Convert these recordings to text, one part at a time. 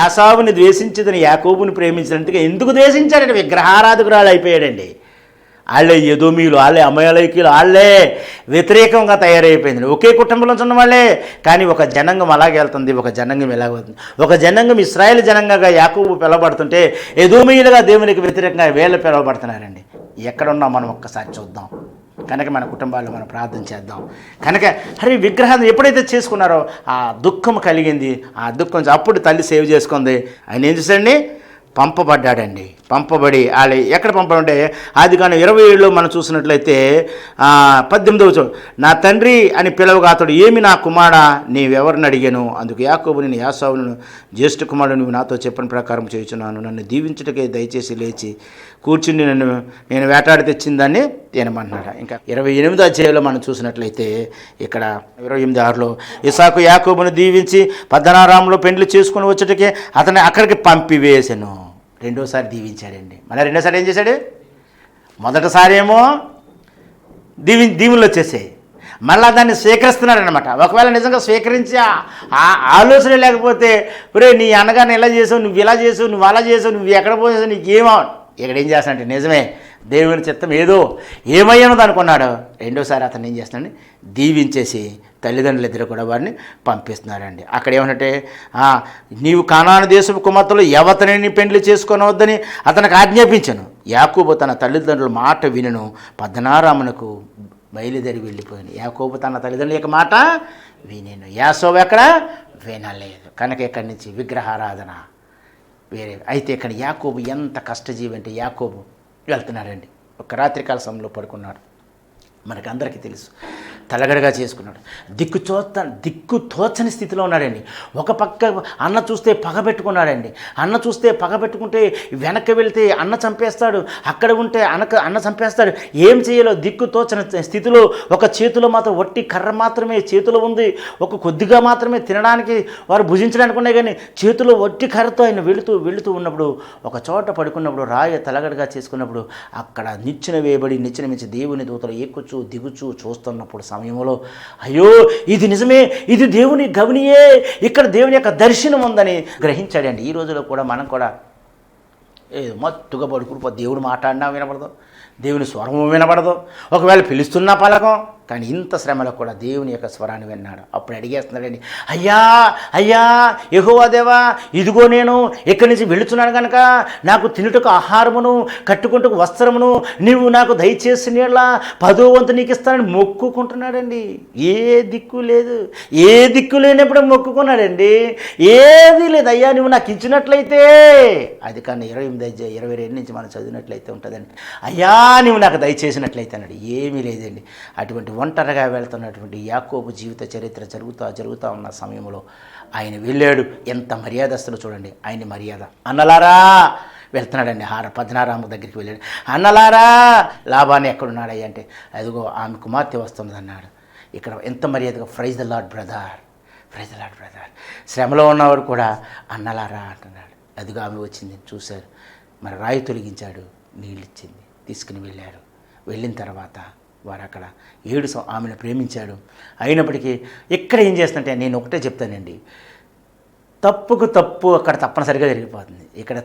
యాసావుని ద్వేషించదని యాకోబుని ప్రేమించినందుకు ఎందుకు ద్వేషించాడంటే విగ్రహారాధకురాలు అయిపోయాడండి. వాళ్ళే ఎదోమీలు, వాళ్ళే అమలేకీలు, వాళ్ళే వ్యతిరేకంగా తయారైపోయింది. ఒకే కుటుంబంలో ఉన్న వాళ్ళే, కానీ ఒక జనాంగం అలాగే వెళ్తుంది, ఒక జనాంగం ఎలాగ వెళ్తుంది. ఒక జనాంగం ఇశ్రాయేల్ జనాంగంగా యాకోబు పిలవబడుతుంటే ఎదోమీయులుగా దేవునికి వ్యతిరేకంగా వీళ్ళు పిలవబడుతున్నారండి. ఎక్కడున్నా మనం ఒక్కసారి చూద్దాం. కనుక మన కుటుంబాల్లో మనం ప్రార్థన చేద్దాం. కనుక విగ్రహాన్ని ఎప్పుడైతే చేసుకున్నారో ఆ దుఃఖం కలిగింది. ఆ దుఃఖం అప్పుడు తల్లి సేవ్ చేసుకుంది. ఆయన ఏం చేశాడండి? పంపబడ్డాడండి. పంపబడి వాళ్ళు ఎక్కడ పంపబడే ఆదికాండం 27లో మనం చూసినట్లయితే 18వ నా తండ్రి అని పిలవగా అతడు ఏమి నా కుమారుడా నీవెవరిని అడిగాను. అందుకు యాకోబు నేను యాసావును జ్యేష్ఠ కుమారుడు నువ్వు నాతో చెప్పిన ప్రకారం చేయుచున్నాను. నన్ను దీవించుటకే దయచేసి లేచి కూర్చుని నేను వేటాడి తెచ్చిందాన్ని తినమన్నాడు. ఇంకా 28వ అధ్యాయంలో మనం చూసినట్లయితే ఇక్కడ 28:6లో ఇస్సాకు యాకోబును దీవించి పద్దనారాములో పెండ్లి చేసుకుని వచ్చేటకే అతన్ని అక్కడికి పంపివేసెను. రెండోసారి దీవించాడండి. మళ్ళీ రెండోసారి ఏం చేశాడు? మొదటిసారి ఏమో దీవులు వచ్చేసాయి, మళ్ళీ దాన్ని స్వీకరిస్తున్నాడు అనమాట. ఒకవేళ నిజంగా స్వీకరించి ఆలోచన లేకపోతే ఒరే నీ అన్నగారిని ఇలా చేసావు, నువ్వు ఇలా చేసావు, నువ్వు అలా చేసావు, నువ్వు ఎక్కడ పోసావు, నీకేమో ఇక్కడ ఏం చేస్తానంటే నిజమే దేవుని చిత్తం ఏదో ఏమయ్యానో అనుకున్నాడు. రెండోసారి అతను ఏం చేస్తున్నాడు? దీవించేసి తల్లిదండ్రులు ఇద్దరు కూడా వారిని పంపిస్తున్నారండి. అక్కడ ఏమంటే నీవు కానాను దేశపు కుమార్తెలు ఎవతని పెండ్లి చేసుకొనవద్దని అతనికి ఆజ్ఞాపించను. యాకోబు తన తల్లిదండ్రుల మాట వినను పద్దనారామునకు బయలుదేరి వెళ్ళిపోయాను. యాకోబు తన తల్లిదండ్రుల యొక్క మాట వినేను. యాసోబు ఎక్కడ వినలేదు. కనుక ఇక్కడి నుంచి విగ్రహారాధన వేరే. అయితే ఇక్కడ యాకోబు ఎంత కష్టజీవి అంటే యాకోబు వెళ్తున్నాడండి. ఒక రాత్రికాల సమయంలో పడుకున్నాడు. మనకు అందరికీ తెలుసు. తలగడగా చేసుకున్నాడు. దిక్కు తోచని స్థితిలో ఉన్నాడండి. ఒక పక్క అన్న చూస్తే పగబెట్టుకున్నాడండి. అన్న చూస్తే పగబెట్టుకుంటే వెనక్కి వెళ్తే అన్న చంపేస్తాడు, అక్కడ ఉంటే అన్న చంపేస్తాడు. ఏం చేయాలో దిక్కు తోచని స్థితిలో ఒక చేతిలో మాత్రం వట్టి కర్ర మాత్రమే చేతిలో ఉంది. ఒక కొద్దిగా మాత్రమే తినడానికి వారు భుజించడానికి ఉన్నాయి, కానీ చేతిలో వట్టి కర్రతో ఆయన వెళుతూ ఉన్నప్పుడు ఒక చోట పడుకున్నప్పుడు రాయ తలగడగా చేసుకున్నప్పుడు అక్కడ నిచ్చెన వేయబడి నిచ్చెన మించి దేవుని దూతలు ఎక్కుచూ దిగుచూ చూస్తున్నప్పుడు సమయంలో అయ్యో ఇది నిజమే, ఇది దేవుని గమనియే, ఇక్కడ దేవుని యొక్క దర్శనం ఉందని గ్రహించాడండి. ఈ రోజులో కూడా మనం కూడా ఏదో మత్తుగా పడుకుని దేవుడు మాట్లాడినా వినపడదు, దేవుని స్వరము వినపడదు, ఒకవేళ పిలుస్తున్నా పలకం. కానీ ఇంత శ్రమలో కూడా దేవుని యొక్క స్వరాన్ని విన్నాడు. అప్పుడు అడిగేస్తున్నాడండి, అయ్యా అయ్యా యెహోవా దేవా, ఇదిగో నేను ఇక్కడి నుంచి వెళుతున్నాను కనుక నాకు తినుటకు ఆహారమును కట్టుకుంటూ వస్త్రమును నీవు నాకు దయచేసి నీళ్ళ 10వ వంతు నీకు ఇస్తానని మొక్కుకుంటున్నాడండి. ఏ దిక్కు లేనప్పుడు మొక్కుకున్నాడండి. ఏది లేదు. అయ్యా నువ్వు నాకు ఇచ్చినట్లయితే, అది కానీ 22 నుంచి మనం చదివినట్లయితే ఉంటుందండి. అయ్యా నువ్వు నాకు దయచేసినట్లయితే అన్నాడు. ఏమీ లేదండి. అటువంటి ఒంటరిగా వెళ్తున్నటువంటి యాకోబు జీవిత చరిత్ర జరుగుతూ ఉన్న సమయంలో ఆయన వెళ్ళాడు. ఎంత మర్యాదస్తులు చూడండి. ఆయన మర్యాద. అన్నలారా వెళ్తున్నాడండి. 16 దగ్గరికి వెళ్ళాడు. అన్నలారా లాబాని ఎక్కడున్నాడయ్య అంటే అదిగో ఆమె కుమార్తె వస్తుంది అన్నాడు. ఇక్కడ ఎంత మర్యాదగా praise the lord brother, praise the lord brother. శ్రమలో ఉన్నవాడు కూడా అన్నలారా అంటున్నాడు. అదిగో ఆమె వచ్చింది చూశారు. మరి రాయి తొలగించాడు, నీళ్ళు ఇచ్చింది, తీసుకుని వెళ్ళారు. వెళ్ళిన తర్వాత వారు అక్కడ ఆమెను ప్రేమించాడు. అయినప్పటికీ ఇక్కడ ఏం చేస్తుంటే నేను ఒకటే చెప్తానండి, తప్పుకు తప్పు అక్కడ తప్పనిసరిగా జరిగిపోతుంది. ఇక్కడ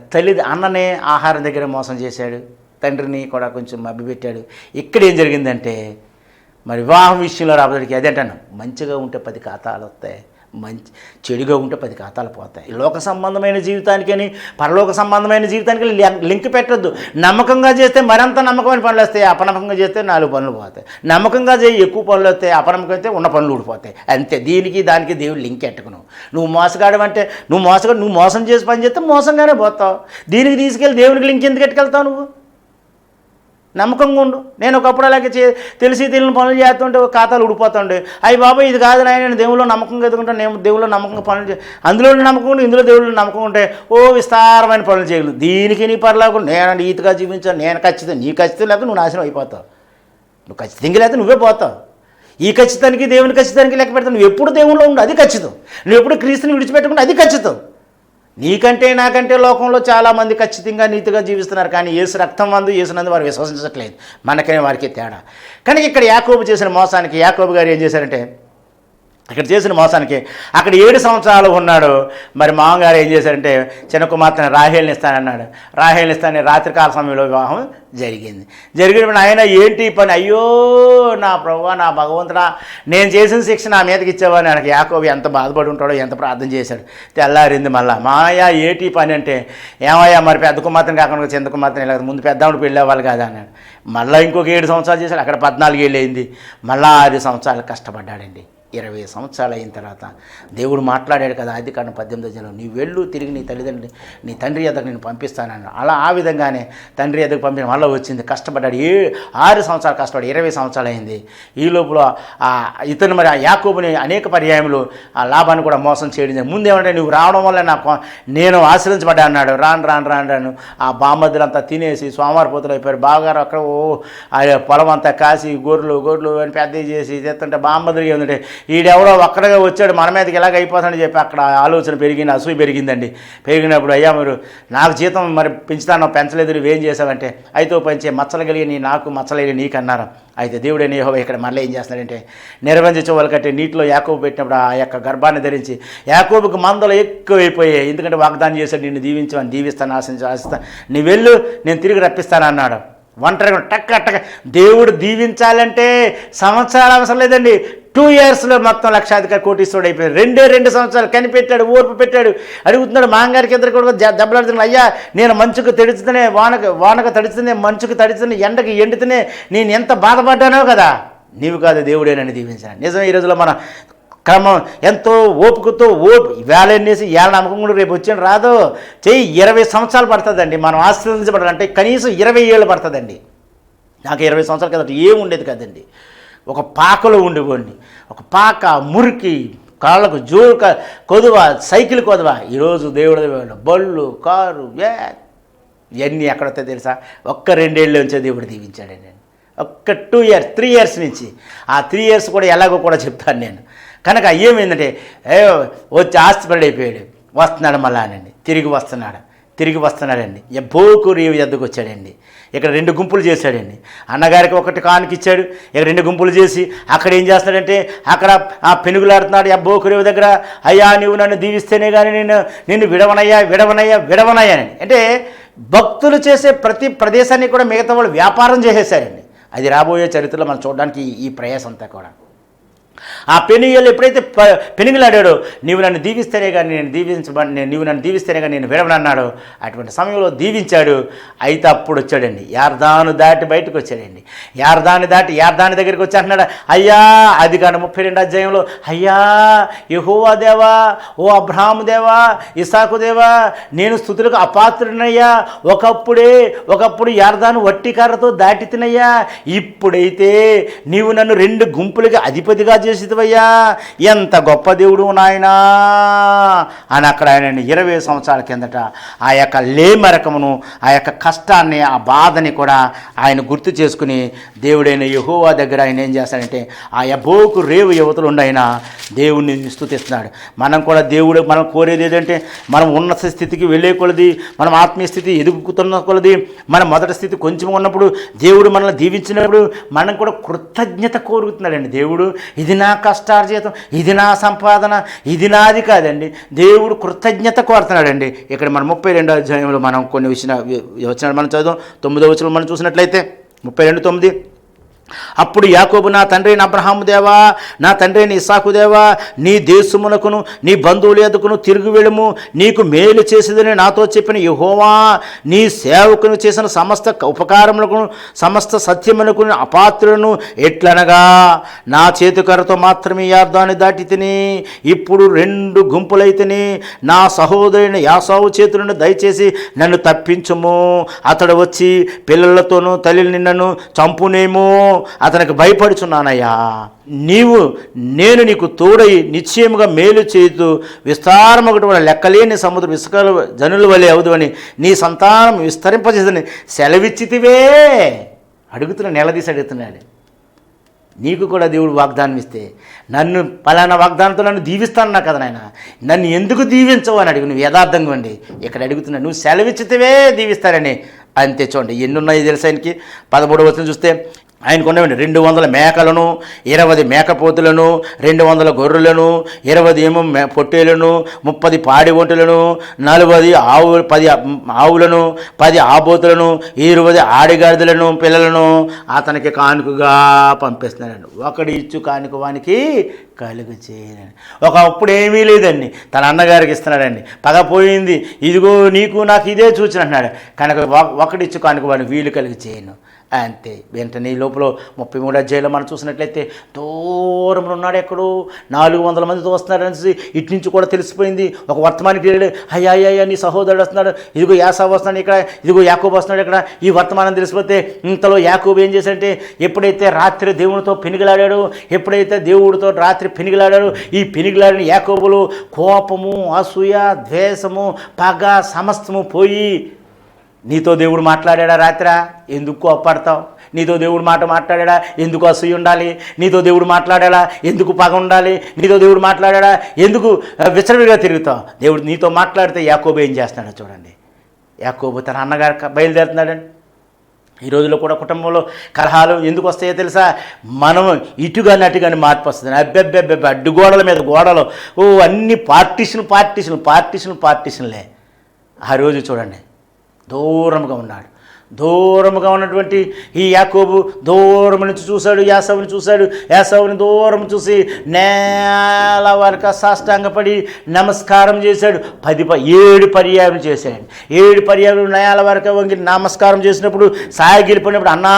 అన్ననే ఆహారం దగ్గర మోసం చేశాడు, తండ్రిని కూడా కొంచెం మభ్యపెట్టాడు. ఇక్కడ ఏం జరిగిందంటే మరి వివాహం విషయంలో రాబోయేకి అదేంటాను, మంచిగా ఉంటే 10 ఖాతాలు వస్తాయి, చెడుగా ఉంటే 10 ఖాతాలు పోతాయి. లోక సంబంధమైన జీవితానికని పరలోక సంబంధమైన జీవితానికి లింక్ పెట్టద్దు. నమ్మకంగా చేస్తే మరింత నమ్మకమైన పనులు వస్తాయి, అపనమ్మకంగా చేస్తే 4 పనులు పోతాయి. నమ్మకంగా చేయి ఎక్కువ పనులు వస్తాయి, అపనమ్మకం అయితే ఉన్న పనులు ఊడిపోతాయి. అంతే. దీనికి దానికి దేవుడు లింక్ ఎట్టుకును. నువ్వు మోసగాడమంటే నువ్వు మోసం చేసి పని చేస్తే మోసంగానే పోతావు. దీనికి తీసుకెళ్ళి దేవునికి లింక్ ఎందుకు ఎట్టుకెళ్తావు? నువ్వు నమ్మకంగా ఉండు. నేను ఒకప్పుడు అలాగే తెలియని పనులు చేస్తుంటే ఖాతాలు ఉడిపోతుండే. అయ్యి బాబాయ్ ఇది కాదు నేను దేవుళ్ళు నమ్మకంగా ఎదుగుంటాను, నేను దేవుళ్ళు నమ్మకంగా పనులు అందులో నమ్మకం ఉంటే ఇందులో దేవుళ్ళు నమ్మకం ఉంటే విస్తారమైన పనులు చేయగలరు. దీనికి నీ పర్లేదు నేను ఈతగా జీవించాను, నేను ఖచ్చితంగా నీ ఖచ్చితం లేకపోతే నువ్వు నాశనం అయిపోతావు. నువ్వు ఖచ్చితంగా లేకపోతే నువ్వే పోతావు. ఈ ఖచ్చితానికి దేవుని ఖచ్చితానికి లెక్క పెడతావు. నువ్వు ఎప్పుడు దేవుళ్ళు ఉండు, అది ఖచ్చితం. నువ్వు ఎప్పుడు క్రీస్తుని విడిచిపెట్టుకుంటే అది ఖచ్చితం. నీకంటే నాకంటే లోకంలో చాలామంది ఖచ్చితంగా నీతిగా జీవిస్తున్నారు, కానీ యేసు రక్తం మందు యేసునందు వారు విశ్వసించట్లేదు. మనకనే వారికి తేడా. కానీ ఇక్కడ యాకోబు చేసిన మోసానికి యాకోబు గారు ఏం చేశారంటే ఇక్కడ చేసిన మోసానికి అక్కడ 7 సంవత్సరాలు ఉన్నాడు. మరి మామగారు ఏం చేశారంటే చిన్న కుమార్తెను రాహేల్ని ఇస్తానన్నాడు. రాహేల్ని ఇస్తానని రాత్రికాల సమయంలో వివాహం జరిగినప్పుడు ఆయన ఏంటి పని, అయ్యో నా ప్రభువా నా భగవంతుడా నేను చేసిన శిక్ష నా మీదకి ఇచ్చావని ఆయనకి యాకోబు ఎంత బాధపడి ఉంటాడో, ఎంత ప్రార్థన చేశాడు. తెల్లారింది మళ్ళా మాయా ఏటి పని అంటే, ఏమయ్యా మరి పెద్ద కుమార్తెను కాకుండా చిన్న కుమార్తెని ఇలా ముందు పెద్దవాడు పెళ్ళి అవ్వాలి కదా అన్నాడు. మళ్ళీ ఇంకొక 7 సంవత్సరాలు చేశాడు. అక్కడ 14 ఏళ్ళు అయింది. మళ్ళీ 6 సంవత్సరాలు కష్టపడ్డాడండి. 20 సంవత్సరాలు అయిన తర్వాత దేవుడు మాట్లాడాడు కదా, ఆదికాండం 18 నీ వెళ్ళు తిరిగి నీ తల్లిదండ్రులు నీ తండ్రి ఎద్దకు నేను పంపిస్తానన్నాడు. అలా ఆ విధంగానే తండ్రి ఎద్దకు పంపిన మళ్ళీ వచ్చింది. కష్టపడ్డాడు. 6 సంవత్సరాలు కష్టపడి 20 సంవత్సరాలు అయింది. ఈ లోపల ఇతను మరి ఆ యాకోబుని అనేక పర్యాయములు ఆ లాభాన్ని కూడా మోసం చేయడం. ముందు ఏమంటే నువ్వు రావడం వల్ల నేను ఆశ్రయించబడ్డా అన్నాడు. రాను ఆ బామ్మద్దులంతా తినేసి సోమవారపోతులు అయిపోయారు. బాగా అక్కడ పొలం అంతా కాసి గొర్రెలు అని పెద్దవి చేసి తెస్తుంటే బామ్మద్దులు ఏముందంటే ఈడెవడో ఒక్కడగా వచ్చాడు మన మీదకి ఎలాగ అయిపోతాడని చెప్పి అక్కడ ఆలోచన పెరిగింది, అసూయ పెరిగిందండి. పెరిగినప్పుడు అయ్యా మీరు నాకు జీతం మరి పెంచుతానో పెంచలేదు, నువ్వేం చేసావంటే అయితే పెంచే మచ్చలు కలిగి నాకు మచ్చలేని నీకు అన్నారు. అయితే దేవుడైన యెహోవా ఇక్కడ మళ్ళీ ఏం చేస్తున్నాడంటే నిర్బంధించే కట్టి నీటిలో యాకోబు పెట్టినప్పుడు ఆ యొక్క గర్భాన్ని ధరించి యాకోబుకు మందలు ఎక్కువైపోయాయి. ఎందుకంటే వాగ్దానం చేశాడు నిన్ను దీవించమని, దీవిస్తాను ఆశిస్తాను, నీ వెళ్ళు నేను తిరిగి రప్పిస్తాను అన్నాడు. ఒంటరిగా టక్క దేవుడు దీవించాలంటే సంవత్సరాలు అవసరం లేదండి. 2 yearsలో మొత్తం లక్షాధికారి కోటీశ్వరుడు అయిపోయాడు. 2 సంవత్సరాలు కనిపెట్టాడు, ఓర్పు పెట్టాడు. అడుగుతున్నాడు మాంగారికి ఇద్దరు కూడా దెబ్బలాడుతున్నాడు. అయ్యా నేను మంచుకు తడుచుతూనే వానకు తడుచుతూనే మంచుకు తడుచుతూనే ఎండకి ఎండుతూనే నేను ఎంత బాధపడ్డానో కదా, నీవు కాదు దేవుడేనని దీవించాను. నిజం ఈ రోజులో మన క్రమం ఎంతో ఓపికతో వేళ ఎన్నేసి ఏళ్ళ నమ్మకం కూడా రేపు వచ్చిన రాదు. 20 సంవత్సరాలు పడుతుందండి మనం ఆశీర్వదించబడాలంటే. కనీసం 20 ఏళ్ళు పడుతుందండి. నాకు 20 సంవత్సరాల కదా ఏమి ఉండేది కదండి. ఒక పాకలో ఉండేవాడిని. ఒక పాక, మురికి, కాళ్ళకు జోరు, కొదువ, సైకిల్ కొదువ. ఈరోజు దేవుడు బళ్ళు, కారు, ఇవన్నీ ఎక్కడొస్తే తెలుసా? ఒక్క 2 ఏళ్ళ నుంచే దేవుడు దీవించాడండి. ఒక్క 2 years 3 years నుంచి. ఆ 3 years కూడా ఎలాగో కూడా చెప్తాను నేను. కనుక ఏమైందంటే వచ్చి ఆస్తిపరుడైపోయాడు. వస్తున్నాడు మళ్ళా అనండి, తిరిగి వస్తున్నాడండి. ఎబ్బోకు రేవు ఎద్దకు వచ్చాడండి. ఇక్కడ 2 గుంపులు చేశాడండి. అన్నగారికి ఒకటి కానుకిచ్చాడు. ఇక్కడ 2 గుంపులు చేసి అక్కడ ఏం చేస్తున్నాడంటే అక్కడ ఆ పెనుగులాడుతున్నాడు ఎబ్బోకు రేవు దగ్గర. అయ్యా నువ్వు నన్ను దీవిస్తేనే కానీ నిన్ను విడవనయ్యా అని. అంటే భక్తులు చేసే ప్రతి ప్రదేశాన్ని కూడా మిగతా వాళ్ళు వ్యాపారం చేసేసారండి. అది రాబోయే చరిత్రలో మనం చూడడానికి ఈ ప్రయాసం అంతా కూడా. ఆ పెనుగలు ఎప్పుడైతే పెనుగులాడాడో నీవు నన్ను దీవిస్తేనే కానీ నీవు నన్ను దీవిస్తేనే కానీ నేను విడవనన్నాడు. అటువంటి సమయంలో దీవించాడు. అయితే అప్పుడు వచ్చాడండి, యార్దాను దాటి బయటకు వచ్చాడండి. యార్దాను దగ్గరికి వచ్చి అంటున్నాడు, అయ్యా ఆదికాండం 32 అధ్యాయంలో, అయ్యా యెహోవా దేవా, ఓ అబ్రహాము దేవా, ఇసాకు దేవా, నేను స్తుతులకు అపాత్రుడినయ్యా. ఒకప్పుడు యార్దాను వట్టి కర్రతో దాటి తినయ్యా. ఇప్పుడైతే నీవు నన్ను 2 గుంపులుగా అధిపతిగా చేసివయ్యా, ఎంత గొప్ప దేవుడు నాయనా అని అక్కడ ఆయన 20 సంవత్సరాల కిందట ఆ యొక్క లేమరకమును, ఆ యొక్క కష్టాన్ని, ఆ బాధని కూడా ఆయన గుర్తు చేసుకుని దేవుడైన యెహోవా దగ్గర ఆయన ఏం చేస్తాడంటే ఆ యబ్బోకు రేవు యువతలు ఉండి దేవుణ్ణి స్తుతిస్తున్నాడు. మనం కూడా మనం కోరేది ఏంటంటే మనం ఉన్నత స్థితికి వెళ్ళే కొలది, మనం ఆత్మీయ స్థితి ఎదుగుతున్న కొలది, మన మొదటి స్థితి కొంచెం ఉన్నప్పుడు దేవుడు మనల్ని దీవించినప్పుడు మనం కూడా కృతజ్ఞత కోరుతున్నాడండి. దేవుడు ఇది నా కష్టార్జితం, ఇది నా సంపాదన, ఇది నాది కాదండి. దేవుడు కృతజ్ఞత కోరుతున్నాడండి. ఇక్కడ మనం 32వ అధ్యాయంలో మనం కొన్ని వచనాలు మనం చదువుదాం. 9వ వచనం మనం చూసినట్లయితే 32:9, అప్పుడు యాకోబు నా తండ్రి అబ్రహాము దేవా, నా తండ్రి ఇస్సాకు దేవా, నీ దేశమునకును నీ బంధువుల యొద్దకును తిరిగి వెళ్ళుము, నీకు మేలు చేసేదని నాతో చెప్పిన యెహోవా నీ సేవకును చేసిన సమస్త ఉపకారములకు సమస్త సత్యమునకు అపాత్రులను ఎట్లనగా నా చేతికరతో మాత్రమే యార్దాను దాటి తిని ఇప్పుడు 2 గుంపులైతిని. నా సహోదరుని యాసావు చేతులను దయచేసి నన్ను తప్పించుము. అతడు వచ్చి పిల్లలతోనూ తల్లి నిన్నను చంపునేమో, అతనికి భయపడుచున్నానయ్యా. నేను నీకు తోడై నిశ్చయముగా మేలు చేతూ విస్తారమొకటి వల్ల లెక్కలేని సముద్ర ఇసుకల జనుల వలె అవుదు అని నీ సంతానం విస్తరింపజేదని సెలవిచ్చితివే. నిలదీసి అడుగుతున్నాడు. నీకు కూడా దేవుడు వాగ్దానం ఇస్తే నన్ను పలానా వాగ్దానంతో నన్ను దీవిస్తానన్నా కదా నాయన, నన్ను ఎందుకు దీవించవు అని అడుగు. నువ్వు యథార్థంగా ఉండి ఇక్కడ అడుగుతున్నావు, నువ్వు సెలవిచ్చితివే దీవిస్తారని. అంతే చూడండి ఎన్నున్నాయి తెలుసా ఆయనకి. 13వ వచనం చూస్తే ఆయనకు ఉన్నవండి 200 మేకలను, 20 మేకపోతులను, 200 గొర్రెలను, 20 ఏమో పొట్టేలను, 30 పాడి ఒంటెలను, 40 10 ఆవులను, 10 ఆబోతులను, 20 ఆడిగాడిదలను పిల్లలను అతనికి కానుకగా పంపిస్తున్నాడండి. ఒకడి ఇచ్చు కానుక వానికి కలుగు చేయనండి. ఒకప్పుడు ఏమీ లేదండి, తన అన్నగారికి ఇస్తున్నాడండి. పగపోయింది, ఇదిగో నీకు నాకు ఇదే సూచన అంటున్నాడు. కనుక ఒకడిచ్చు కానుక వాడిని వీలు కలిగి చేయను అంతే. వెంటనే ఈ లోపల 33 అధ్యాయంలో మనం చూసినట్లయితే దూరంలో ఉన్నాడు, ఎక్కడో 400 మందితో వస్తున్నాడనేసి ఇటు నుంచి కూడా తెలిసిపోయింది. ఒక వర్తమానికి వెళ్ళాడు, అయ్యా నీ సహోదరుడు వస్తున్నాడు, ఇదిగో యాకోబు వస్తున్నాడు ఇక్కడ, ఇదిగో యాకోబు వస్తున్నాడు ఇక్కడ. ఈ వర్తమానం తెలిసిపోతే ఇంతలో యాకోబు ఏం చేశాడంటే, ఎప్పుడైతే రాత్రి దేవునితో పెనుగులాడాడు, ఎప్పుడైతే దేవుడితో రాత్రి పెనుగులాడాడు, ఈ పెనుగులాడిన యాకోబులు కోపము, అసూయ, ద్వేషము, పగ సమస్తము పోయి, నీతో దేవుడు మాట్లాడా రాత్రా, ఎందుకు కోపడతావు? నీతో దేవుడు మాట్లాడా, ఎందుకు అసూయ ఉండాలి? నీతో దేవుడు మాట్లాడా, ఎందుకు పగ ఉండాలి? నీతో దేవుడు మాట్లాడా, ఎందుకు విచ్చలవిడిగా తిరుగుతావు? దేవుడు నీతో మాట్లాడితే యాకోబు ఏం చేస్తున్నాడో చూడండి. యాకోబు తన అన్నగారు బయలుదేరుతున్నాడండి. ఈ రోజుల్లో కూడా కుటుంబంలో కలహాలు ఎందుకు వస్తాయో తెలుసా? మనం ఇటుగాని అటుగాని మార్పు వస్తుంది. అబ్బెబ్బెబ్బెబ్బ అడ్డుగోడల మీద గోడలు, అన్ని పార్టీషన్లే. ఆ రోజు చూడండి, దూరంగా ఉన్నాడు. దూరముగా ఉన్నటువంటి ఈ యాకోబు దూరం నుంచి చూశాడు, యాసవుని చూశాడు. యాసవుని దూరం చూసి నేల వరకు సాష్టాంగపడి నమస్కారం చేశాడు. 7 పర్యాయం చేశాడు. 7 పర్యాయం నేల వరకు వంగి నమస్కారం చేసినప్పుడు సాగిలిపోయినప్పుడు, అన్నా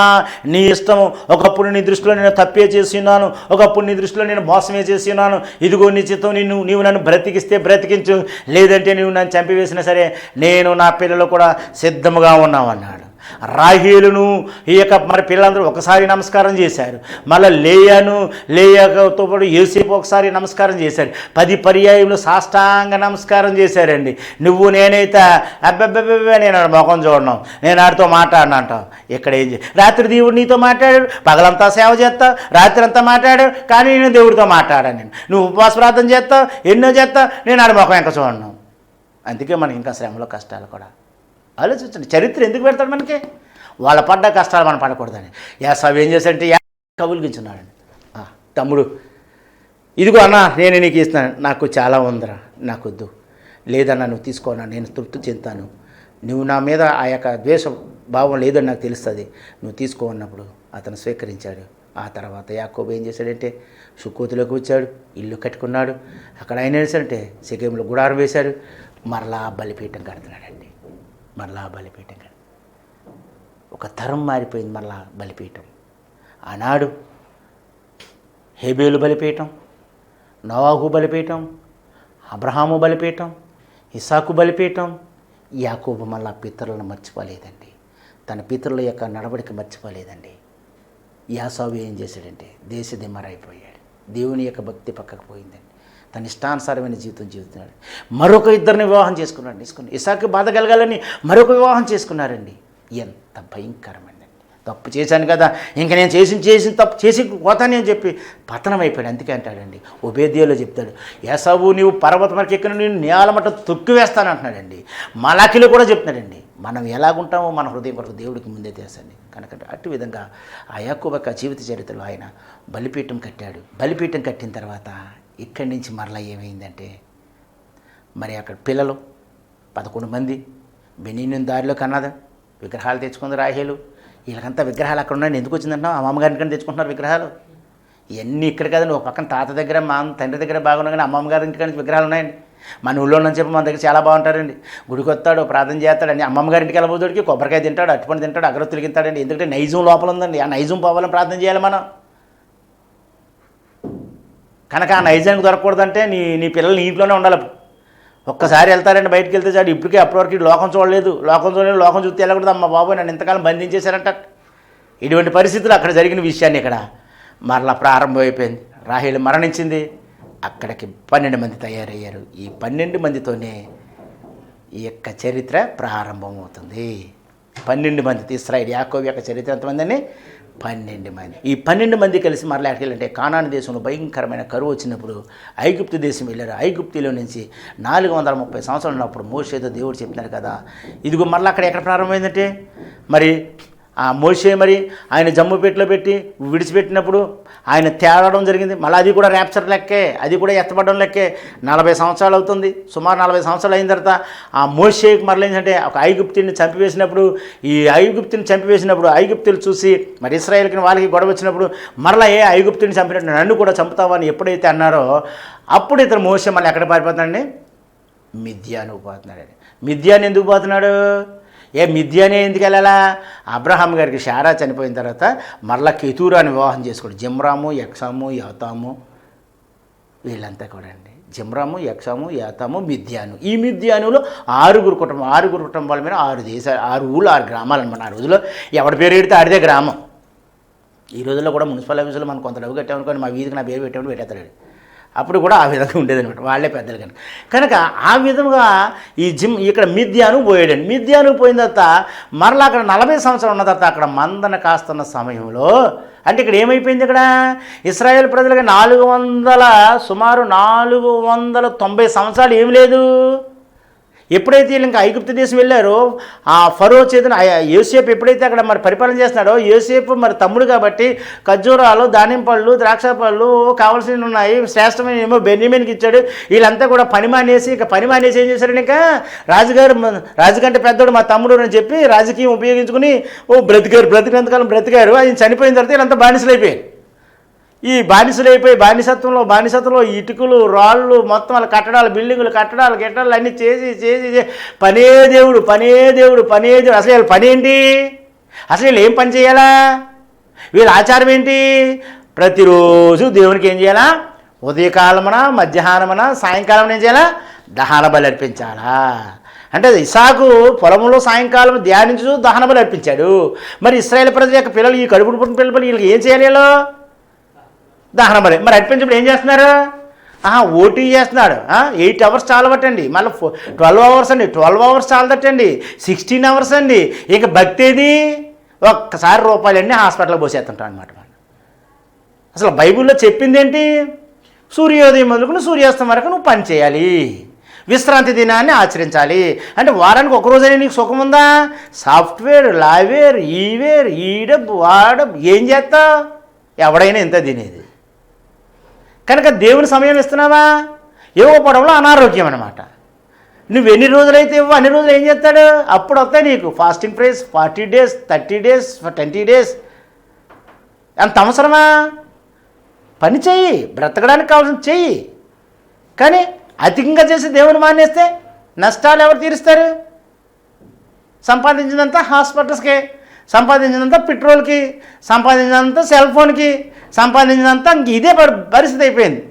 నీ ఇష్టము, ఒకప్పుడు నీ దృష్టిలో నేను తప్పే చేసి ఉన్నాను, ఒకప్పుడు నీ దృష్టిలో నేను మోసమే చేసి ఉన్నాను, ఇదిగో నీ చిత్తం, నీవు నన్ను బ్రతికిస్తే బ్రతికించు, లేదంటే నువ్వు నన్ను చంపివేసినా సరే నేను నా పిల్లలు కూడా సిద్ధముగా ఉన్నావు అన్నాడు. రాహేలును ఈ యొక్క మరి పిల్లలందరూ ఒకసారి నమస్కారం చేశారు. మళ్ళీ లేయాతో పాటు యోసేపు ఒకసారి నమస్కారం చేశారు. 10 పర్యాయంలో సాష్టాంగ నమస్కారం చేశారండి. నువ్వు నేనైతే అబ్బెబ్బెబ్బే నేను ముఖం చూడను, నేను ఆడితో మాట్లాడిన అంటావు. ఇక్కడ ఏం రాత్రి దేవుడు నీతో మాట్లాడాడు, పగలంతా సేవ చేస్తావు, రాత్రి అంతా మాట్లాడాడు, కానీ నేను దేవుడితో మాట్లాడాను. నువ్వు ఉపవాస ప్రార్థన చేస్తావు, ఎన్నో చేస్తావు, నేను ఆడి ముఖం ఇంకా చూడను. అందుకే మనకి ఇంకా శ్రమలో కష్టాలు కూడా. ఆలోచించండి, చరిత్ర ఎందుకు పెడతాడు మనకి? వాళ్ళ పడ్డ కష్టాలు మనం పడకూడదని. యాకోబు ఏం చేశాడంటే కబులిగించున్నాడండి. తమ్ముడు, ఇదిగో అన్న నేను నీకు ఇస్తాను, నాకు చాలా ఉందిరా, నాకొద్దు, లేదన్నా నువ్వు తీసుకోనా, నేను తృప్తి చెందుతాను, నువ్వు నా మీద ఆ యొక్క ద్వేష భావం లేదని నాకు తెలుస్తుంది, నువ్వు తీసుకో అన్నప్పుడు అతను స్వీకరించాడు. ఆ తర్వాత యాకోబు ఏం చేశాడంటే సుక్కోతులోకి వచ్చాడు, ఇల్లు కట్టుకున్నాడు. అక్కడ ఆయన వేశాడంటే షెకెములో గుడారం వేశాడు, మరలా బలిపీఠం కడుతున్నాడండి. మరలా బలిపీఠం ఒక తరం మారిపోయింది. మరలా బలిపీఠం ఆనాడు హేబేలు బలిపీఠం, నోవాహు బలిపీఠం, అబ్రహాము బలిపీఠం, ఇస్సాకు బలిపీఠం. యాకోబు మళ్ళా పితరులను మర్చిపోలేదండి, తన పితరుల యొక్క నడవడిక మర్చిపోలేదండి. యాకోబు ఏం చేశాడంటే దేశదిమ్మరైపోయాడు, దేవుని యొక్క భక్తి పక్కకు పోయిందండి, తన ఇష్టానుసారమైన జీవితం జీవిస్తున్నాడు. మరొక 2 వివాహం చేసుకున్నాడు. ఇస్సాకు బాధ కలగాలని మరొక వివాహం చేసుకున్నారండి. ఎంత భయంకరమండి. తప్పు చేశాను కదా, ఇంక నేను చేసిన తప్పు చేసి పోతానే అని చెప్పి పతనం అయిపోయాడు. అందుకే అంటాడండి, ఒబేద్యాలో చెప్తాడు, యాకోబు నీవు పర్వతమరకు ఎక్కిన నేను నేలమట్ట తొక్కివేస్తాను అంటున్నాడండి. మలాకిలో కూడా చెప్తున్నాడండి, మనం ఎలాగుంటామో మన హృదయం కొరకు దేవుడికి ముందే తెలుసండి. కనుక అటు విధంగా ఆ యాకోబు యొక్క జీవిత చరిత్రలో ఆయన బలిపీఠం కట్టాడు. బలిపీఠం కట్టిన తర్వాత ఇక్కడి నుంచి మరలా ఏమైందంటే, మరి అక్కడ పిల్లలు 11 మంది బెనీని దారిలో కన్నదా, విగ్రహాలు తెచ్చుకుంది రాహేలు. వీళ్ళకంతా విగ్రహాలు అక్కడ ఉన్నాయని ఎందుకు వచ్చిందంటావు? ఆ మామగారింటికని తెచ్చుకుంటున్నారు విగ్రహాలు. ఇవన్నీ ఇక్కడ కదండి, ఒక పక్కన తాత దగ్గర మా తండ్రి దగ్గర బాగున్నాయి, కానీ అమ్మమ్మగారి ఇంటికాడ నుంచి విగ్రహాలు ఉన్నాయండి. మన ఊళ్ళో నుంచి చెప్పి మన దగ్గర చాలా బాగుంటారండి. గుడికి వస్తాడు, ప్రార్థన చేస్తాడండి, అమ్మమ్మగారింటికి వెళ్ళబోతుడికి కొబ్బరికాయ తింటాడు, అట్టుపండు తింటాడు, అగరొత్తులు తింటాడండి. ఎందుకంటే నైజం లోపల ఉందండి, ఆ నైజం పోవాలని ప్రార్థన చేయాలి మనం. కనుక ఆ నైజానికి దొరకకూడదంటే నీ పిల్లలు నీ ఇంట్లోనే ఉండాలి. ఒక్కసారి వెళ్తారండి బయటికి వెళ్తే చాలు, ఇప్పటికే అప్పటివరకు లోకం చూడలేదు, లోకం చూస్తే వెళ్ళకూడదు, అమ్మ బాబోయ్ నన్ను ఇంతకాలం బంధించేశారంట. ఇటువంటి పరిస్థితులు అక్కడ జరిగిన విషయాన్ని ఇక్కడ మరలా ప్రారంభమైపోయింది. రాహేలు మరణించింది, అక్కడికి 12 మంది తయారయ్యారు. ఈ 12 మందితోనే ఈ యొక్క చరిత్ర ప్రారంభమవుతుంది. 12 మంది ఇశ్రాయేలు యాకోబు యొక్క చరిత్ర ఎంతమంది అండి? 12 మంది. ఈ 12 మంది కలిసి మరలా ఎక్కడికి కానాను దేశంలో భయంకరమైన కరువు వచ్చినప్పుడు ఐగుప్తు దేశం వెళ్ళారు. ఐగుప్తులో నుంచి 430 సంవత్సరాలు ఉన్నప్పుడు మోషేతో దేవుడు చెప్తున్నారు కదా, ఇదిగో మరలా అక్కడ ఎక్కడ ప్రారంభమైందంటే మరి ఆ మోషే మరి ఆయన జమ్ముపేటలో పెట్టి విడిచిపెట్టినప్పుడు ఆయన తేలడం జరిగింది. మళ్ళీ అది కూడా ర్యాప్చర్ లెక్కే, అది కూడా ఎత్తపడడం లెక్కే. 40 సంవత్సరాలు అవుతుంది. సుమారు 40 సంవత్సరాలు అయిన తర్వాత ఆ మోషేకి మరల ఏంటంటే ఒక ఐగుప్తుని చంపివేసినప్పుడు, ఈ ఐగుప్తుని చంపివేసినప్పుడు ఐగుప్తులు చూసి మరి ఇశ్రాయేల్కి వాళ్ళకి గొడవ వచ్చినప్పుడు మరలా ఐగుప్తుని చంపినట్టు నన్ను కూడా చంపుతావని ఎప్పుడైతే అన్నారో అప్పుడు ఇతను మోషే మళ్ళీ ఎక్కడ పారిపోతున్నాడండి? మిద్యానుకు పోతున్నాడండి. మిద్యాను ఎందుకు పోతున్నాడు? మిద్యానే ఎందుకు వెళ్ళాలా? అబ్రహాం గారికి శారా చనిపోయిన తర్వాత మరలా కెతూరాని వివాహం చేసుకోడు. జిమ్రాము, యక్షాము, యాతాము వీళ్ళంతా కూడా అండి. జిమ్రాము, యక్షాము, యాతాము, మిద్యాను. ఈ మిద్యానులో 6 కుటుంబాల మీద 6 దేశాలు, 6 ఊళ్ళు, 6 గ్రామాలు అనమాట. ఆ రోజులో ఎవడి పేరు పెడితే ఆడిదే గ్రామం. ఈ రోజుల్లో కూడా మున్సిపల్ ఆఫీసులో మనం కొంత డబ్బు కట్టామనుకోని మా వీధికి నా పేరు పెట్టామని పెట్టేస్తాడు. అప్పుడు కూడా ఆ విధంగా ఉండేదన్నమాట, వాళ్ళే పెద్దలు కనుక ఆ విధంగా ఇక్కడ మిద్యాను పోయాడండి. మిద్యాను పోయిన తర్వాత మరలా అక్కడ 40 సంవత్సరాలు ఉన్న తర్వాత అక్కడ మందన కాస్తున్న సమయంలో అంటే ఇక్కడ ఏమైపోయింది? ఇక్కడ ఇశ్రాయేల్ ప్రజలకి సుమారు 490 సంవత్సరాలు ఏమి లేదు. ఎప్పుడైతే వీళ్ళు ఇంకా ఐగుప్తు దేశం వెళ్ళారో ఆ ఫరో చేతిన యోసేపు ఎప్పుడైతే అక్కడ మరి పరిపాలన చేస్తున్నాడో, యోసేపు మరి తమ్ముడు కాబట్టి ఖర్జూరాలు, దానిమ్మ పళ్ళు, ద్రాక్ష పళ్ళు కావాల్సినవి ఉన్నాయి, శ్రేష్టమైన ఏమో బెన్యామీనుకి ఇచ్చాడు. వీళ్ళంతా కూడా పని మానేసి ఏం చేశారు? ఇంకా రాజుకంటే పెద్దోడు మా తమ్ముడు అని చెప్పి రాజకీయం ఉపయోగించుకుని బ్రతికినంతకాలం బ్రతికారు. ఆయన చనిపోయిన తర్వాత వీళ్ళంతా బానిసలైపోయారు. ఈ బానిసత్వంలో ఇటుకలు, రాళ్ళు, మొత్తం వాళ్ళ కట్టడాలు, బిల్డింగులు, గిట్టడాలు అన్నీ చేసి పనే దేవుడు. అసలు వీళ్ళ పని ఏంటి? అసలు వీళ్ళు ఏం పని చేయాలా? వీళ్ళ ఆచారం ఏంటి? ప్రతిరోజు దేవునికి ఏం చేయాలా? ఉదయకాలమున, మధ్యాహ్నమున, సాయంకాలం ఏం చేయాలా? దహన బలి అర్పించాలా. అంటే ఇసాకు పొలంలో సాయంకాలం ధ్యానించు దహన బలి అర్పించాడు. మరి ఇశ్రాయేల్ ప్రజల యొక్క పిల్లలు, ఈ కడుపును పుట్టిన పిల్లలు వీళ్ళకి ఏం చేయాలి? వీళ్ళు దహన బలి. మరి అర్పించినప్పుడు ఏం చేస్తున్నారు? ఓటీ చేస్తున్నాడు. 8 అవర్స్ చాలా పట్టండి, మళ్ళీ 12 అవర్స్ అండి, 12 అవర్స్ చాలా తట్టండి, 16 అవర్స్ అండి. ఇక భక్తి ఏది? ఒక్కసారి రూపాయలన్నీ హాస్పిటల్కి పోసేస్తుంటాం అనమాట. అసలు బైబిల్లో చెప్పింది ఏంటి? సూర్యోదయం మొదలుకుని సూర్యాస్తం వరకు నువ్వు పని చేయాలి, విశ్రాంతి దినాన్ని ఆచరించాలి. అంటే వారానికి ఒక రోజైనా నీకు సుఖం ఉందా? సాఫ్ట్వేర్, లావేర్, ఈవేర్, ఈడబ్, వాడబ్ ఏం చేస్తావు? ఎవడైనా ఇంత తినేది. కనుక దేవుని సమయం ఇస్తున్నావా? ఇవ్వకపోవడంలో అనారోగ్యం అనమాట. నువ్వు ఎన్ని రోజులైతే ఇవ్వ అన్ని రోజులు ఏం చేస్తాడు? అప్పుడు వస్తాయి నీకు fasting price 40 days, 30 days, 20 days. అంత అవసరమా? పని చెయ్యి, బ్రతకడానికి కావాల్సిన చెయ్యి. కానీ అధికంగా చేసి దేవుని మానేస్తే నష్టాలు ఎవరు తీరుస్తారు? సంపాదించినంత హాస్పిటల్స్కే, సంపాదించినంత పెట్రోల్కి, సంపాదించినంత సెల్ ఫోన్కి, సంపాదించినంత ఇంక ఇదే పరిస్థితి అయిపోయింది.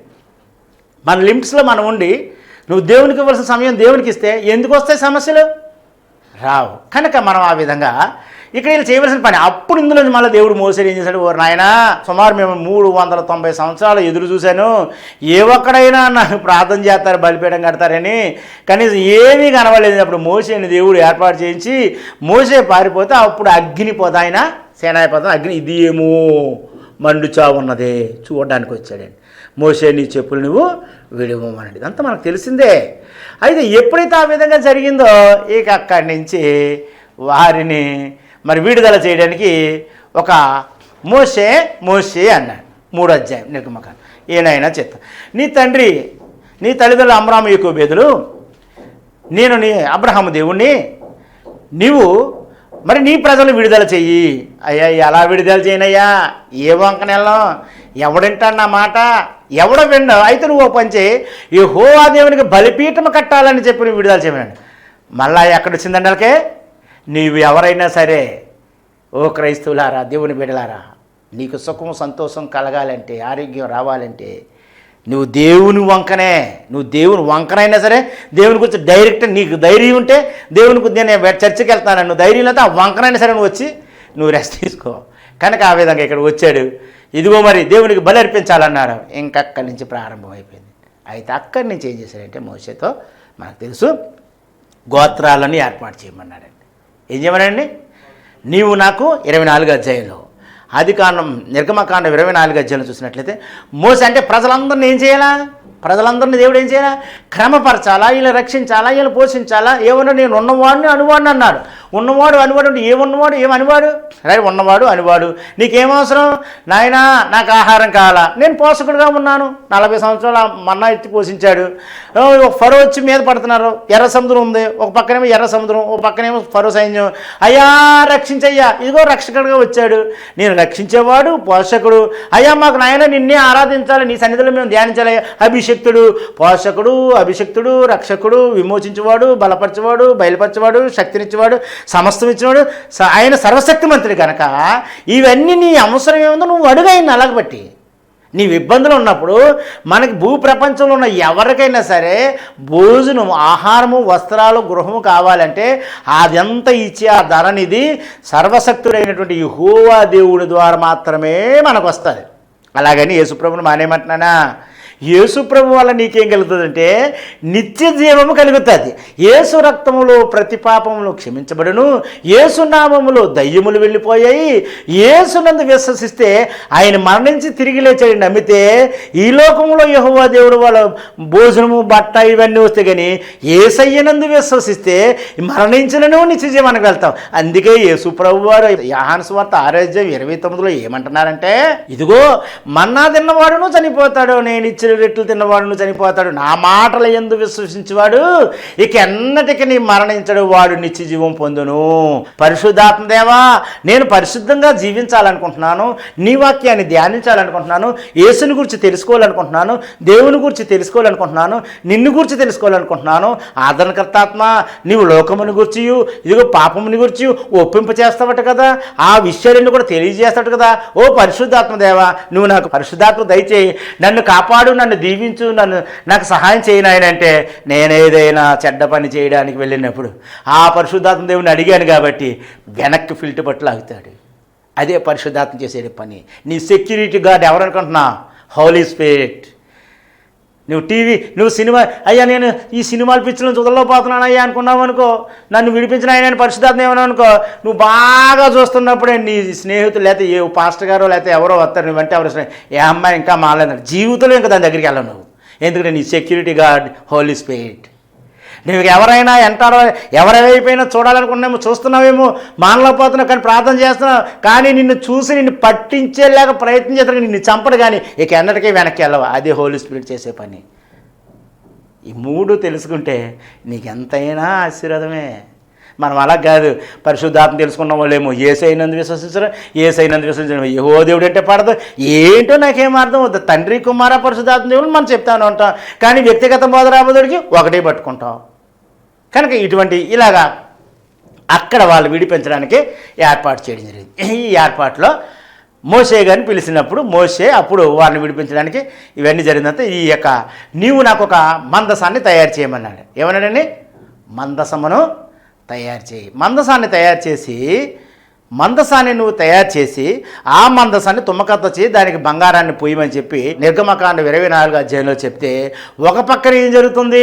మన లిమిట్స్లో మనం ఉండి నువ్వు దేవునికి ఇవ్వాల్సిన సమయం దేవునికి ఇస్తే ఎందుకు వస్తాయి సమస్యలు? రావు. కనుక మనం ఆ విధంగా ఇక్కడ వీళ్ళు చేయవలసిన పని. అప్పుడు ఇందులో మళ్ళీ దేవుడు మోసేది ఏం చేశాడు? ఓ నాయనా, సుమారు మేము 390 సంవత్సరాలు ఎదురు చూశాను, ఏ ఒక్కడైనా నాకు ప్రార్థన చేస్తారు, బలిపీఠం కడతారని, కనీసం ఏమీ కనబడలేదు. అప్పుడు మోసేని దేవుడు ఏర్పాటు చేయించి మోసే పారిపోతే అప్పుడు అగ్నిపోతే ఆయన సేనాధిపతి అగ్ని ఇది ఏమో మండుచా ఉన్నదే చూడడానికి వచ్చాడండి. మోసే నీ చెప్పులు నువ్వు విడివమనండి. ఇదంతా మనకు తెలిసిందే. అయితే ఎప్పుడైతే ఆ విధంగా జరిగిందో ఇక అక్కడి నుంచి వారిని మరి విడుదల చేయడానికి ఒక మోషే అన్నాడు. 3వ అధ్యాయం నిర్గమకాండం. ఏనైనా చెత్త నీ తల్లిదండ్రులు అమ్రాము యాకోబేదులు, నేను నీ అబ్రహాము దేవుణ్ణి, నీవు మరి నీ ప్రజలు విడుదల చెయ్యి. అయ్యా ఎలా విడుదల చేయనయ్యా? ఏ వంకనెళ్ళం? ఎవడింటాడు నా మాట? ఎవడో విండవు? అయితే నువ్వు పని చేయి, యెహోవా దేవునికి బలిపీఠం కట్టాలని చెప్పి నువ్వు విడుదల చేయమన్నాడు. మళ్ళా ఎక్కడొచ్చిందండి వాళ్ళకే? నీవు ఎవరైనా సరే, ఓ క్రైస్తవులారా, దేవుని బిడ్డలారా, నీకు సుఖం సంతోషం కలగాలంటే, ఆరోగ్యం రావాలంటే నువ్వు దేవుని వంకనైనా సరే దేవుని గురించి డైరెక్ట్ నీకు ధైర్యం ఉంటే దేవుని గురించి నేను చర్చికి వెళ్తాను, నువ్వు ధైర్యం లేదా ఆ వంకనైనా సరే నువ్వు వచ్చి నువ్వు రెస్ట్ తీసుకో. కనుక ఆ విధంగా ఇక్కడ వచ్చాడు. ఇదిగో మరి దేవునికి బలి అర్పించాలన్నారు. ఇంకక్కడి నుంచి ప్రారంభం అయిపోయింది. అయితే అక్కడి నుంచి ఏం చేశాడంటే మోషేతో మనకు తెలుసు గోత్రాలను ఏర్పాటు చేయమన్నాడండి. ఏం చేయమనండి? నీవు నాకు 24 అధ్యాయంలో ఆదికాండం నిర్గమకాండం 24 అధ్యాయంలో చూసినట్లయితే మోసే అంటే ప్రజలందరినీ ఏం చేయాలా? ప్రజలందరినీ దేవుడు ఏం చేయాలా? క్రమపరచాలా, వీళ్ళని రక్షించాలా, వీళ్ళని పోషించాలా. ఏమన్నా నేను ఉన్నవాడిని అనువాడిని అన్నాడు. ఉన్నవాడు అనివాడు అంటే ఏమున్నవాడు ఏమనివాడు రైట్ ఉన్నవాడు అనివాడు నీకేం అవసరం నాయనా నాకు ఆహారం కావాలా నేను పోషకుడుగా ఉన్నాను 40 సంవత్సరాలు మన్నా ఎత్తి పోషించాడు ఒక ఫరో వచ్చి మీద పడుతున్నారు ఎర్ర సముద్రం ఉంది ఒక పక్కనేమో ఎర్ర సముద్రం ఒక పక్కనేమో ఫరో సైన్యం అయ్యా రక్షించయ్యా ఇదిగో రక్షకుడుగా వచ్చాడు నేను రక్షించేవాడు పోషకుడు అయ్యా మాకు నాయన నిన్నే ఆరాధించాలి నీ సన్నిధిలో మేము ధ్యానించాలి అభిషక్తుడు పోషకుడు అభిషక్తుడు రక్షకుడు విమోచించేవాడు బలపరచేవాడు బయలుపరచేవాడు శక్తినిచ్చేవాడు సమస్తం ఇచ్చేవాడు ఆయన సర్వశక్తి మంత్రి కనుక ఇవన్నీ నీ అవసరం ఏముందో నువ్వు అడుగైనా అలాగబట్టి నీవు ఇబ్బందులు ఉన్నప్పుడు మనకి భూప్రపంచంలో ఉన్న ఎవరికైనా సరే భోజనం ఆహారము వస్త్రాలు గృహము కావాలంటే అదంతా ఇచ్చే ఆ ధరనిది సర్వశక్తుడైనటువంటి యెహోవా దేవుడి ద్వారా మాత్రమే మనకు వస్తుంది. అలాగని యేసుప్రభుని మానేమంటున్నానా యేసుప్రభు వల్ల నీకేం కలుగుతుందంటే నిత్య జీవము కలుగుతుంది. యేసు రక్తములో ప్రతి పాపములు క్షమించబడును యేసు నామములో దయ్యములు వెళ్ళిపోయాయి యేసునందు విశ్వసిస్తే ఆయన మరణించి తిరిగి లేచాడు నమ్మితే ఈ లోకంలో యెహోవా దేవుడు వాళ్ళ భోజనము బట్ట ఇవన్నీ వస్తాయి కానీ యేసయ్యనందు విశ్వసిస్తే మరణించినను నిత్య జీవానికి వెళ్తాం. అందుకే యేసుప్రభు వారు యోహాను సువార్త 6:29 ఏమంటున్నారంటే ఇదిగో మన్నా తిన్నవాడును చనిపోతాడు నేను ఇచ్చిన రెట్లు తిన్నవాడును చనిపోతాడు నా మాటల యందు విశ్వసించేవాడు ఇక ఎన్నటికి నీ మరణించడు వాడు నిత్య జీవం పొందును. పరిశుద్ధాత్మ దేవా నేను పరిశుద్ధంగా జీవించాలనుకుంటున్నాను నీ వాక్యాన్ని ధ్యానించాలనుకుంటున్నాను యేసుని గురించి తెలుసుకోవాలనుకుంటున్నాను దేవుని గురించి తెలుసుకోవాలనుకుంటున్నాను నిన్ను గురించి తెలుసుకోవాలనుకుంటున్నాను ఆదరణకర్తాత్మ నీవు లోకముని గురించి ఇదిగో పాపముని గురించి ఒప్పింప చేస్తావట కదా ఆ విషయాలన్నీ కూడా తెలియజేస్తాడు కదా ఓ పరిశుద్ధాత్మ దేవా నువ్వు నాకు పరిశుద్ధాత్మ దయచేయి నన్ను కాపాడు నన్ను దీవించు నాకు సహాయం చేయనాయనంటే నేనేదైనా చెడ్డ పని చేయడానికి వెళ్ళినప్పుడు ఆ పరిశుద్ధాత్మ దేవుని అడిగాను కాబట్టి వెనక్కి ఫిల్టర్ పట్టు లాగుతాడు. అదే పరిశుద్ధాత్మ చేసే పని. నీ సెక్యూరిటీ గార్డ్ ఎవరనుకుంటున్నా హోలీ స్పిరిట్. నువ్వు సినిమా అయ్యా నేను ఈ సినిమాల పిక్చర్లను వదలపోతున్నాను అయ్యా అనుకున్నావు అనుకో నన్ను విడిపించిన ఆయన పరిశుద్ధాత్మ ఏమన్నా అనుకో నువ్వు బాగా చూస్తున్నప్పుడే నీ స్నేహితులు లేకపోతే ఏ పాస్టర్ గారో లేకపోతే ఎవరో వస్తారు నువ్వంటే ఎవరు ఏ అమ్మాయి ఇంకా మాలేదంటే జీవితంలో ఇంకా దాని దగ్గరికి వెళ్ళవు నువ్వు. ఎందుకంటే నీ సెక్యూరిటీ గార్డ్ హోలీ స్పిరిట్. నువ్వు ఎవరైనా ఎంటారో ఎవరైపోయినా చూడాలనుకున్నామో చూస్తున్నావేమో మానలేకపోతున్నావు కానీ ప్రార్థన చేస్తున్నావు కానీ నిన్ను చూసి నిన్ను పట్టించేలాగా ప్రయత్నం చేస్తాను నిన్ను చంపడు కానీ ఇక ఎన్నటికీ వెనక్కి వెళ్ళవు. అదే హోలీ స్పిరిట్ చేసే పని. ఈ 3 తెలుసుకుంటే నీకు ఎంతైనా ఆశీర్వాదమే. మనం అలా కాదు పరిశుద్ధాత్మ తెలుసుకున్న వాళ్ళేమో ఏసైనందు విశ్వసించడం ఏసైనందు విశ్వసించడం యెహోవా దేవుడు అంటే పడదు ఏంటో నాకేం అర్థం అవుతుంది. తండ్రి కుమార పరిశుద్ధాత్మ దేవుడు మనం చెప్తాను ఉంటాం కానీ వ్యక్తిగత బోధ రాబోదుడికి ఒకటే పట్టుకుంటాం. కనుక ఇటువంటి ఇలాగా అక్కడ వాళ్ళు విడిపించడానికి ఏర్పాటు చేయడం జరిగింది. ఈ ఏర్పాటులో మోషే గారిని పిలిచినప్పుడు మోషే అప్పుడు వారిని విడిపించడానికి ఇవన్నీ జరిగినంత ఈ యొక్క నీవు నాకు ఒక మందసాన్ని తయారు చేయమన్నాడు. ఏమన్నాడని మందసమును తయారు చేయి. మందసాన్ని తయారు చేసి మందసాన్ని నువ్వు తయారు చేసి ఆ మందసాన్ని తుమ్మకత్త చేయి దానికి బంగారాన్ని పోయమని చెప్పి నిర్గమకాండ 24వ అధ్యాయంలో చెప్తే ఒక పక్కన ఏం జరుగుతుంది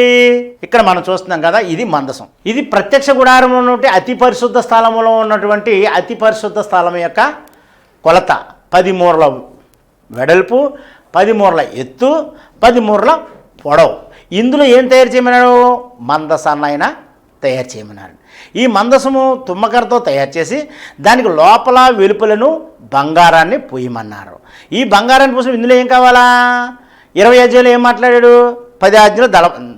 ఇక్కడ మనం చూస్తున్నాం కదా ఇది మందసం. ఇది ప్రత్యక్ష గుడారంలో ఉన్నటువంటి అతి పరిశుద్ధ స్థలంలో ఉన్నటువంటి అతి పరిశుద్ధ స్థలం యొక్క కొలత 10 మూరల వెడల్పు 10 మూరల ఎత్తు 10 మూరల పొడవు. ఇందులో ఏం తయారు చేయమన్నాడు మందసాన్ని ఆయన తయారు చేయమన్నాడు. ఈ మందసము తుమ్మకరతో తయారు చేసి దానికి లోపల వెలుపలను బంగారాన్ని పొయ్యమన్నారు. ఈ బంగారాన్ని పోసి ఇందులో ఏం కావాలా 20 అధ్యాయంలో ఏం మాట్లాడాడు 10 ఆజ్ఞలు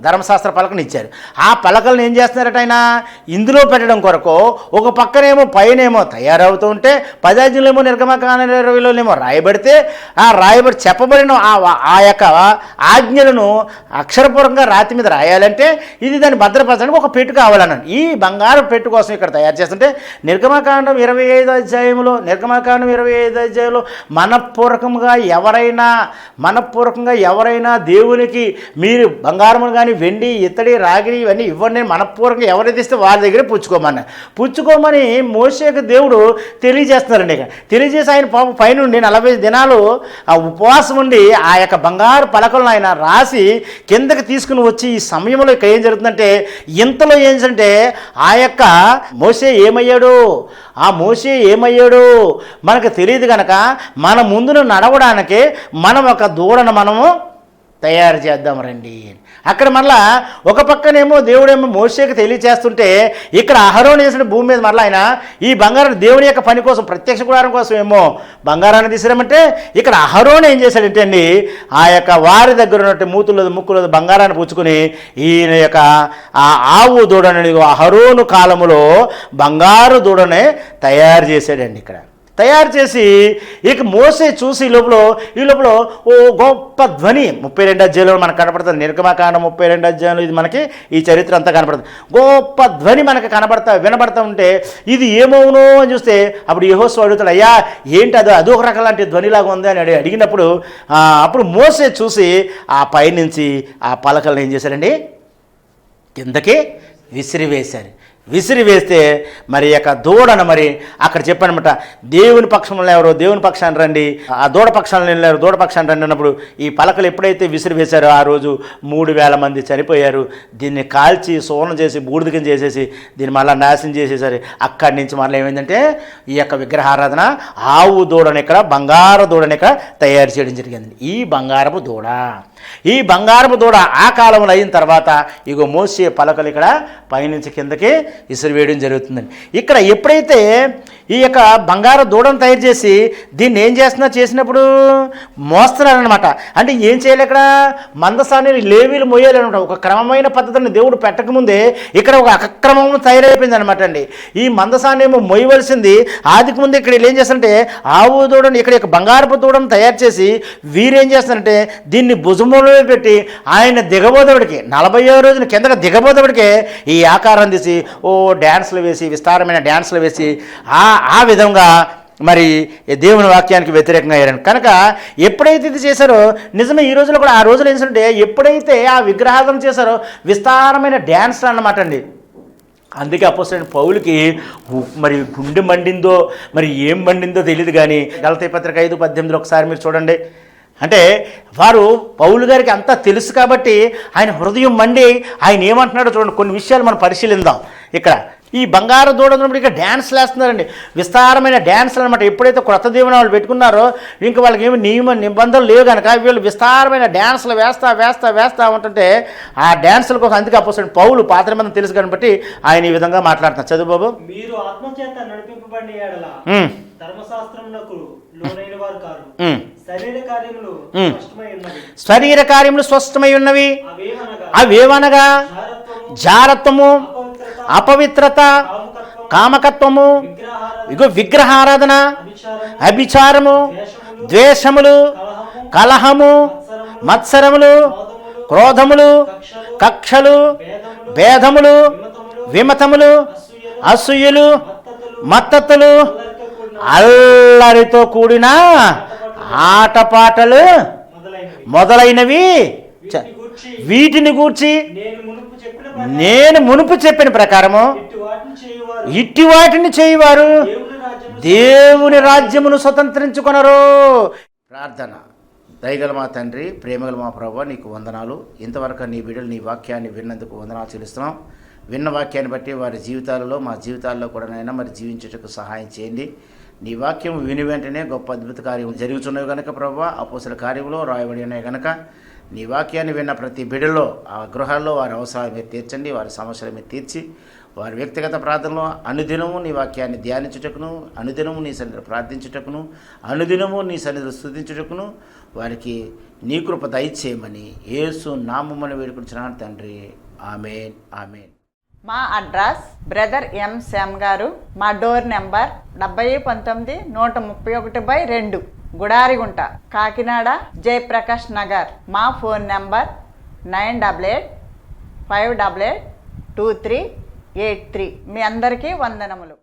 ధర్మశాస్త్ర పలకను ఇచ్చారు. ఆ పలకలను ఏం చేస్తున్నారట ఆయన ఇందులో పెట్టడం కొరకు ఒక పక్కనేమో పైనేమో తయారవుతూ ఉంటే 10 ఆజ్ఞలేమో నిర్గమకాండ 20లోనేమో రాయబడితే ఆ రాయబడి చెప్పబడిన ఆ యొక్క ఆజ్ఞలను అక్షరపూర్వకంగా రాతి మీద రాయాలంటే ఇది దాన్ని భద్రపరచడానికి ఒక పెట్టు కావాలన్నాడు. ఈ బంగారు పెట్టు కోసం ఇక్కడ తయారు చేస్తుంటే నిర్గమకాండం 25వ అధ్యాయంలో మనపూర్వకంగా ఎవరైనా దేవునికి మీరు బంగారమును కానీ వెండి ఇత్తడి రాగిడి ఇవన్నీ ఇవ్వండి మనపూర్వకంగా ఎవరైతే ఇస్తే వారి దగ్గర పుచ్చుకోమని మోషేకు దేవుడు తెలియజేస్తున్నారండి. ఇక తెలియజేసి ఆయన పైనుండి 40 దినాలు ఆ ఉపవాసం ఉండి ఆ యొక్క బంగారు పలకలను ఆయన రాసి కిందకి తీసుకుని వచ్చి ఈ సమయంలో ఇక్కడ ఏం జరుగుతుందంటే ఇంతలో ఏంటంటే ఆ యొక్క మోషే ఏమయ్యాడు మనకు తెలియదు కనుక మన ముందును నడవడానికి మనం ఒక దూడను మనము తయారు చేద్దాం రండి. అక్కడ మరలా ఒక పక్కనేమో దేవుడేమో మోషేకి తెలియచేస్తుంటే ఇక్కడ అహరోను చేసిన భూమి మీద మరలా ఆయన ఈ బంగారం దేవుని యొక్క పని కోసం ప్రత్యక్ష గుడారం కోసం ఏమో బంగారాన్ని తీసిరామంటే ఇక్కడ అహరోను ఏం చేశాడంటే అండి ఆ యొక్క వారి దగ్గర ఉన్నట్టు మూతుల్లో ముక్కులో బంగారాన్ని పుచ్చుకొని ఈయన యొక్క ఆ ఆవు దూడని అహరోను కాలములో బంగారు దూడనే తయారు చేశాడండి. ఇక్కడ తయారు చేసి ఇక మోసే చూసి ఈ లోపల ఓ గొప్ప ధ్వని 32 అధ్యాయంలో మనకు కనపడుతుంది. నిర్గమకాండం 32 అధ్యాయంలో ఇది మనకి ఈ చరిత్ర అంతా కనపడుతుంది. గొప్ప ధ్వని మనకి వినబడతా ఉంటే ఇది ఏమవును అని చూస్తే అప్పుడు యెహోషువ అడుగుతాడు, అయ్యా ఏంటి అదొక రకం లాంటి ధ్వనిలాగా ఉంది అని అడిగినప్పుడు అప్పుడు మోసే చూసి ఆ పైనుంచి ఆ పలకలను ఏం చేశారండి కిందకి విసిరివేస్తే మరి యొక్క దూడను మరి అక్కడ చెప్పానమాట, దేవుని పక్షంలో ఎవరో దేవుని పక్షాన్ని రండి, ఆ దూడ పక్షాలను వెళ్ళారు దూడ పక్షాన్ని రండి అన్నప్పుడు ఈ పలకలు ఎప్పుడైతే విసిరివేశారో ఆ రోజు 3000 మంది చనిపోయారు. దీన్ని కాల్చి సోనం చేసి బూడిదకం చేసేసి దీన్ని మళ్ళీ నాశనం చేసేసారు. అక్కడి నుంచి మళ్ళీ ఏమైందంటే ఈ యొక్క విగ్రహారాధన ఆవు దూడని ఇక్కడ బంగారు దూడని ఇక్కడ తయారు చేయడం జరిగింది. ఈ బంగారపు దూడ ఆ కాలంలో అయిన తర్వాత ఇగో మోసే పలకలు ఇక్కడ పైనుంచి కిందకి విసిరివేయడం జరుగుతుందండి. ఇక్కడ ఎప్పుడైతే ఈ యొక్క బంగారు దూడను తయారు చేసి దీన్ని ఏం చేసినప్పుడు మోస్తున్నారనమాట. అంటే ఏం చేయాలి, ఇక్కడ మందసాన్ని లేవీలు మోయాలన్నమాట. ఒక క్రమమైన పద్ధతిని దేవుడు పెట్టకముందే ఇక్కడ ఒక అక్రమం తయారైపోయింది అనమాట అండి. ఈ మందసాన్ని ఏమో మొయ్యవలసింది ఆదికి ముందు ఇక్కడ వీళ్ళు ఏం చేస్తారంటే ఆవు దూడను ఇక్కడ బంగారపు దూడను తయారు చేసి వీరేం చేస్తారంటే దీన్ని భుజములో పెట్టి ఆయన దిగబోదవుడికి 40వ రోజున కిందగా దిగబోదవుడికే ఈ ఆకారం తీసి డ్యాన్స్లు వేసి విస్తారమైన డ్యాన్స్లు వేసి ఆ విధంగా మరి దేవుని వాక్యానికి వ్యతిరేకంగా అయ్యారు. కనుక ఎప్పుడైతే ఇది చేశారో నిజమే ఈ రోజులో కూడా ఆ రోజులు ఏంటంటే ఎప్పుడైతే ఆ విగ్రహాధన చేశారో విస్తారమైన డ్యాన్స్లు అన్నమాట అండి. అందుకే అపోస్తలుడైన పౌలుకి మరి గుండె మండిందో మరి ఏం మండిందో తెలియదు. కానీ గలతీ పత్రిక 5:18 ఒకసారి మీరు చూడండి. అంటే వారు పౌలు గారికి అంతా తెలుసు కాబట్టి ఆయన హృదయం మండి ఆయన ఏమంటున్నాడో చూడండి. కొన్ని విషయాలు మనం పరిశీలిద్దాం. ఇక్కడ ఈ బంగారు దూడన్నప్పుడు ఇక్కడ డ్యాన్స్లు వేస్తున్నారండి, విస్తారమైన డ్యాన్స్లు అనమాట. ఎప్పుడైతే క్రొత్త దేవుని వాళ్ళు పెట్టుకున్నారో ఇంకా వాళ్ళకి ఏమి నిబంధనలు లేవు కనుక వీళ్ళు విస్తారమైన డ్యాన్స్లు వేస్తా ఉంటుంటే ఆ డ్యాన్సుల కోసం అందుకే అపోస్తలుడైన పౌలు పాత నిబంధన తెలుసు కాబట్టి ఆయన ఈ విధంగా మాట్లాడుతున్నారు. చదువు బాబు. మీరు ఆత్మచేత నడిపింపబడిన యెడల ధర్మశాస్త్రమునకు లోనైన వారు కారు. శరీర కార్యములు స్పష్టమై ఉన్నవి అవేవనగా జారత్వము, అపవిత్రత, కామకత్వము, విగ్రహారాధన, అభిచారము, ద్వేషములు, కలహము, మత్సరములు, క్రోధములు, కక్షలు, భేదములు, విమతములు, అసూయలు, మత్తతులు, అల్లరితో కూడిన ఆటపాటలు మొదలైనవి వీటిని గూర్చి నేను మునుపు చెప్పిన ప్రకారము ఇట్టి వాటిని చేయువారు దేవుని రాజ్యమును స్వతంత్రించుకొనరు. ప్రార్థన. దయగల మా తండ్రి, ప్రేమగల మా ప్రభువా, నీకు వందనాలు. ఇంతవరకు నీ బిడ్డలు నీ వాక్యాన్ని విన్నందుకు వందనాలు చెల్లిస్తున్నాం. విన్న వాక్యాన్ని బట్టి వారి జీవితాలలో మా జీవితాల్లో కూడా నైనా మరి జీవించుటకు సహాయం చేయండి. నీ వాక్యం విని వెంటనే గొప్ప అద్భుత కార్యం జరుగుతున్నవి కనుక ప్రభువా, అపోస్తల కార్యంలో రాయబడి ఉన్నాయి కనుక నీ వాక్యాన్ని విన్న ప్రతి బిడ్డలో ఆ గృహాల్లో వారి అవసరాలు మీరు తీర్చండి, వారి సమస్యలు మీరు తీర్చి వారి వ్యక్తిగత ప్రార్థనలో అనుదినము నీ వాక్యాన్ని ధ్యానించుటకును, అనుదినము నీ సన్నిధిలో ప్రార్థించుటకును, అనుదినము నీ సన్నిధిలో స్తుతించుటకును వారికి నీ కృప దయచేయమని యేసు నామమున వేడుకుంటున్నాను తండ్రి. ఆమేన్, ఆమేన్. మా అడ్రస్ బ్రదర్ ఎం శ్యామ్ గారు, మా డోర్ నెంబర్ 7031-131/2 గుడారిగుంట, కాకినాడ, జయప్రకాష్ నగర్. మా ఫోన్ నెంబర్ 9885882383. మీ అందరికీ వందనములు.